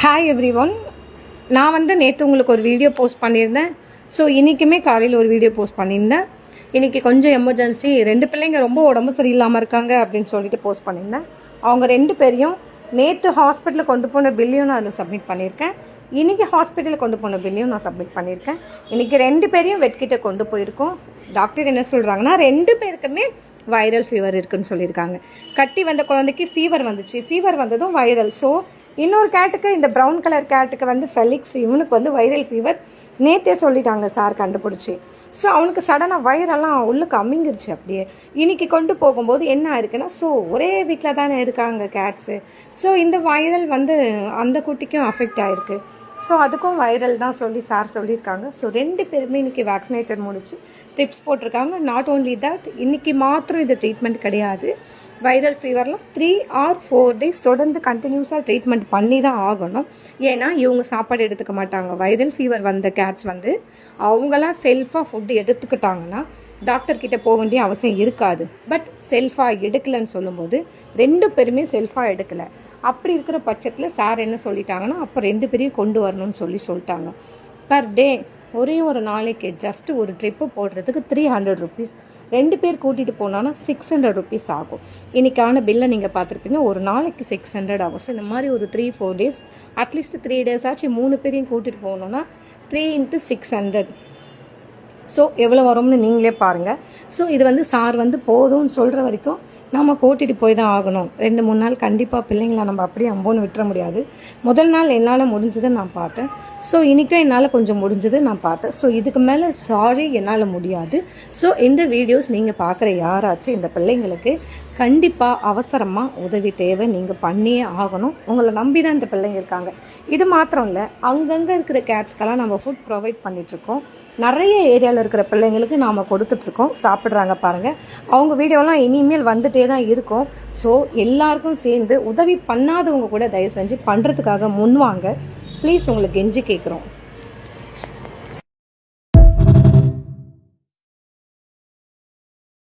Hi every one. நான் நேற்று உங்களுக்கு ஒரு வீடியோ போஸ்ட் பண்ணியிருந்தேன். ஸோ இன்றைக்குமே காலையில் ஒரு வீடியோ போஸ்ட் பண்ணியிருந்தேன். இன்றைக்கி கொஞ்சம் எமர்ஜென்சி, 2 பிள்ளைங்க ரொம்ப உடம்பு சரியில்லாமல் இருக்காங்க அப்படின்னு சொல்லிட்டு போஸ்ட் பண்ணியிருந்தேன். அவங்க 2 பேரையும் நேற்று ஹாஸ்பிட்டலில் கொண்டு போன பில்லையும் நான் அதில் சப்மிட் பண்ணியிருக்கேன். இன்றைக்கி ஹாஸ்பிட்டலில் கொண்டு போன பில்லையும் நான் சப்மிட் பண்ணியிருக்கேன். இன்றைக்கி 2 பேரையும் வெட்கிட்ட கொண்டு போயிருக்கோம். டாக்டர் என்ன சொல்கிறாங்கன்னா 2 பேருக்குமே வைரல் ஃபீவர் இருக்குதுன்னு சொல்லியிருக்காங்க. கட்டி வந்த குழந்தைக்கு ஃபீவர் வந்துச்சு. ஃபீவர் வந்ததும் வைரல். ஸோ இன்னொரு கேட்டுக்கு, இந்த ப்ரௌன் கலர் கேட்டுக்கு ஃபெலிக்ஸ், இவனுக்கு வைரல் ஃபீவர் நேற்றே சொல்லிட்டாங்க சார் கண்டுபிடிச்சி. ஸோ அவனுக்கு சடனாக வயிறெல்லாம் உள்ளுக்கு அமிங்கிருச்சு. அப்படியே இன்றைக்கி கொண்டு போகும்போது என்ன ஆயிருக்குன்னா, ஸோ ஒரே வீட்டில் தானே இருக்காங்க கேட்ஸு. ஸோ இந்த வைரல் அந்த குட்டிக்கும் அஃபெக்ட் ஆகிருக்கு. ஸோ அதுக்கும் வைரல் தான் சொல்லி சார் சொல்லியிருக்காங்க. ஸோ 2 பேருமே இன்றைக்கி வேக்சினேட்டட் முடிச்சு ட்ரிப்ஸ் போட்டிருக்காங்க. நாட் ஓன்லி தட், இன்றைக்கி மாத்திரம் இது ட்ரீட்மெண்ட் கிடையாது. வைரல் ஃபீவரில் 3 or 4 days தொடர்ந்து கண்டினியூஸாக ட்ரீட்மெண்ட் பண்ணி தான் ஆகணும். ஏன்னா இவங்க சாப்பாடு எடுத்துக்க மாட்டாங்க. வைரல் ஃபீவர் வந்த கேட்ஸ் அவங்களாம் செல்ஃபாக ஃபுட்டு எடுத்துக்கிட்டாங்கன்னா டாக்டர்கிட்ட போக வேண்டிய அவசியம் இருக்காது. பட் செல்ஃபாக எடுக்கலைன்னு சொல்லும்போது 2 பேருமே செல்ஃபாக எடுக்கலை. அப்படி இருக்கிற பட்சத்தில் சார் என்ன சொல்லிட்டாங்கன்னா, அப்போ 2 பேரையும் கொண்டு வரணும்னு சொல்லிட்டாங்க. பர் டே ஒரே ஒரு நாளைக்கு ஜஸ்ட் ஒரு ட்ரிப்பு போடுறதுக்கு 300 rupees. 2 பேர் கூட்டிகிட்டு போனான்னா 600 rupees ஆகும். இன்றைக்கான பில்லை நீங்கள் பார்த்துருப்பீங்க. ஒரு நாளைக்கு 600 ஆகும். ஸோ இந்த மாதிரி ஒரு 3-4 days, அட்லீஸ்ட் 3 days ஆச்சு 3 பேரையும் கூட்டிகிட்டு போகணுன்னா 3 into 600. ஸோ எவ்வளோ வரும்னு நீங்களே பாருங்கள். ஸோ இது சார் போதும்னு சொல்கிற வரைக்கும் நம்ம கூட்டிகிட்டு போய் தான் ஆகணும். 2-3 நாள் கண்டிப்பாக பிள்ளைங்களை நம்ம அப்படியே அம்போன்னு விட்டுற முடியாது. முதல் நாள் என்னால் முடிஞ்சதை நான் பார்த்தேன். ஸோ இன்றைக்கும் என்னால் கொஞ்சம் முடிஞ்சது நான் பார்த்தேன். ஸோ இதுக்கு மேலே சாரி, என்னால் முடியாது. ஸோ இந்த வீடியோஸ் நீங்கள் பார்க்குற யாராச்சும் இந்த பிள்ளைங்களுக்கு கண்டிப்பாக அவசரமாக உதவி தேவை, நீங்கள் பண்ணியே ஆகணும். உங்களை நம்பி தான் இந்த பிள்ளைங்க இருக்காங்க. இது மாத்திரம் இல்லை, அங்கங்கே இருக்கிற கேட்ஸ்க்கெல்லாம் நம்ம ஃபுட் ப்ரொவைட் பண்ணிகிட்ருக்கோம். நிறைய ஏரியாவில் இருக்கிற பிள்ளைங்களுக்கு நாம் கொடுத்துட்ருக்கோம். சாப்பிட்றாங்க பாருங்கள். அவங்க வீடியோலாம் இனிமேல் வந்துட்டே தான் இருக்கும். ஸோ எல்லாருக்கும் சேர்ந்து உதவி பண்ணாதவங்க கூட தயவு செஞ்சு பண்ணுறதுக்காக முன்வாங்க ப்ளீஸ். உங்களுக்கு கெஞ்சி கேட்குறோம்.